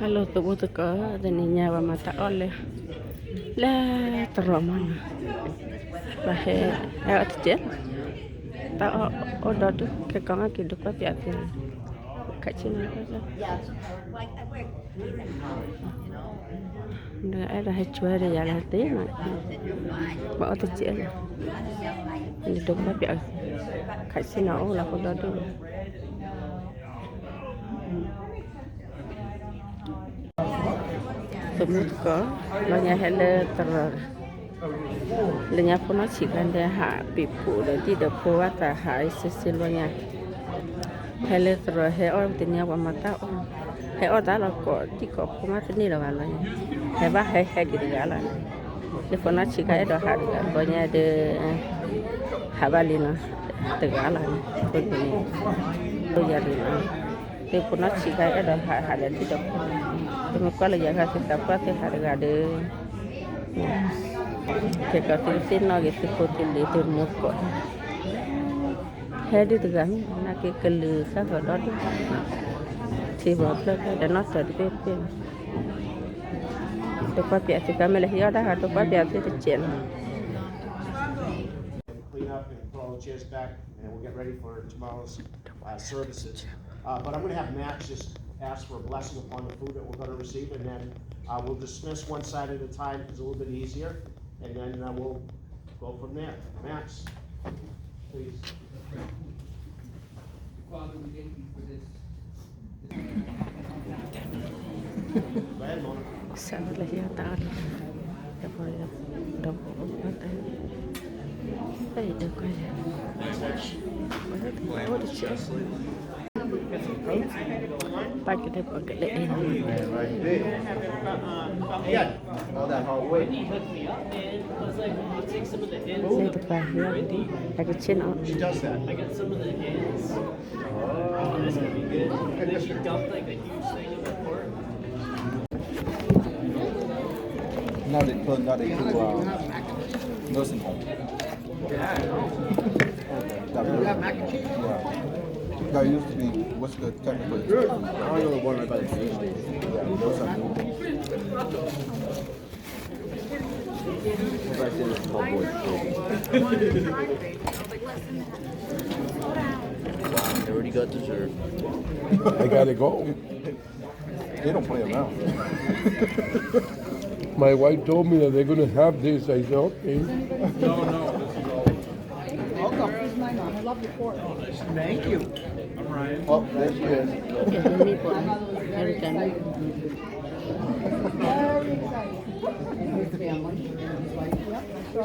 Halo tubuh teko dan nyawa mata oleh la teromana bahe ya tjel ta odo tu ke kanga kidu pa piatin kacin aja nda ada hechuare ya la tena ba odo tjel ni do pa piat kacin ola odo tu semut ko lo nya hele ter lenya puna chikan de ha pipu de di de po ta ha isil lo nya hele ter he or tinya wa mata he o ta lo ko ti ko kuma tini lo lo nya he ba he di ga la le puna chika e do ha lo nya de habalina te ga la ko ni lo ya ri na te puna chika e do ha de ti do me ko la ya ga ta pa te ha ga de que casi no que se puede le ter moco hedi tugan na ke kelu sa go do ti bo pla da no sa de pe to pa pia ti kamela ya da ha to pa pia ti chen Clean up and put all the chairs back, and we'll get ready for tomorrow's services. But I'm going to have Max just ask for a blessing upon the food that we're going to receive, and then we'll dismiss one side at a time. It's a little bit easier, and then we'll go from there. Max, please. Father, we thank you for this. Go ahead, Mona. sa la ya ta ya por ya do ta ai de ko ya o de che pa que te pa que le All that hard work. se te pa ya la que chen o She does that. I got some of the hands. That's gonna be good. And then she dumped like a huge thing of the pork. Now they put nursing home. That mac and cheese? Yeah. That used to be, what's the technical? I don't know the one right by the station. Yeah, those are new. They already got dessert. I gotta go. They don't play around. My wife told me that they're gonna have this. I said, okay. Thank you. Oh, there she is. ni por americano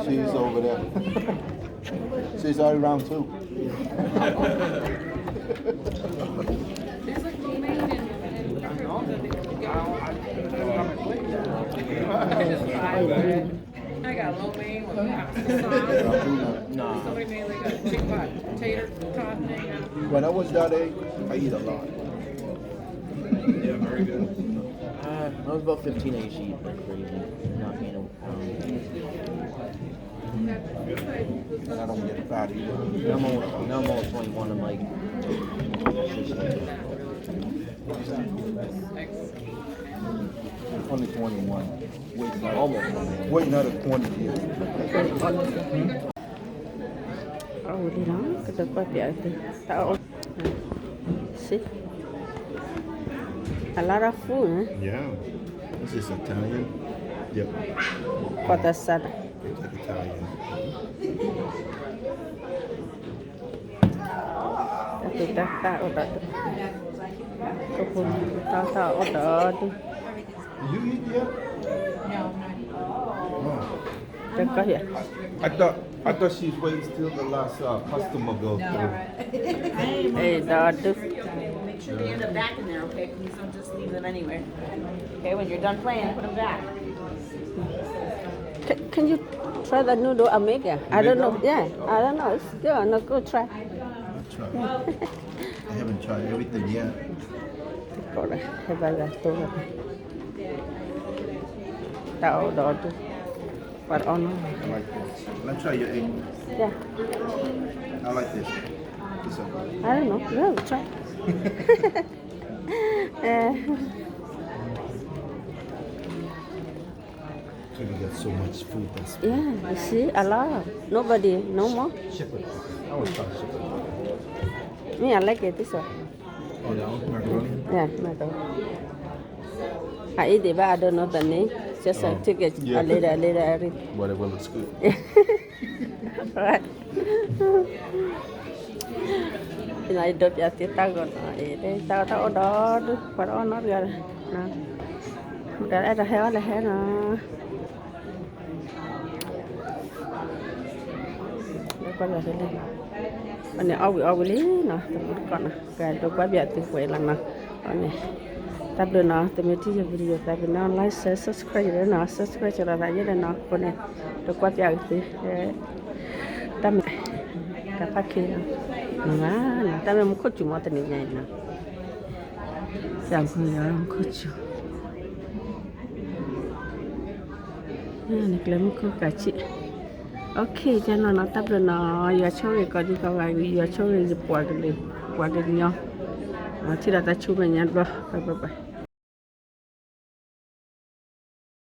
She's over there. She's already round two. I got lo mein with pasta sauce. Nah. Somebody made like a chicken tater tot thing. When I was that age, I eat a lot. Yeah, very good. I was about 15 age eat like crazy. Not being And I don't get fat either. now I'm almost 21. I'm like, Only 21. almost. Wait another 20 years. oh di đó cái tôi qua tiệm thì tao see a lot of food Yeah. This is Italian. Yep. for the salad It's like Italian. thì ta ở đó tôi cũng tao ở đó đi Did you eat yet? tôi có hiện I thought she's waiting still the last customer go through. ê đó đi Make sure they end up back in there, okay? Please don't just leave them anywhere. Okay, when you're done playing, put them back. can you try the noodle I make it? I don't know yeah I don't know it's good no go try That's right. I haven't tried everything yet. có đây hay bây giờ tôi là tao đó đi but on I like this. Let's try your egg. yeah I like this. This one. I don't know no try so much food that's Yeah, you see, a lot. Nobody, no more. shepherd. I always thought shepherd. Me, I like it this one. Oh, that one? Macaroni? Yeah, no, I eat it, but I don't know the name. Just I took it yeah. a little, I read. Whatever looks good. Right. Thì này đợt giờ thì tao còn đây tao ở đó và đó nó rồi nè cái là héo nó đây con là thế này anh này ao lý nè con nè cái đồ quá biệt thì quậy lần nè con này tập được nó từ mấy chiếc video tập được nó like share subscribe rồi nó subscribe cho nó như là nó con này đồ quá biệt thì tâm cả phát kia mà tâm em có chịu mà tên này nè chẳng có gì không có chịu này là một câu cả chị ok cho nó tập được nó giờ cho người có đi có vài giờ cho người qua được nhau chỉ là ta chụp mình nhặt vào bye bye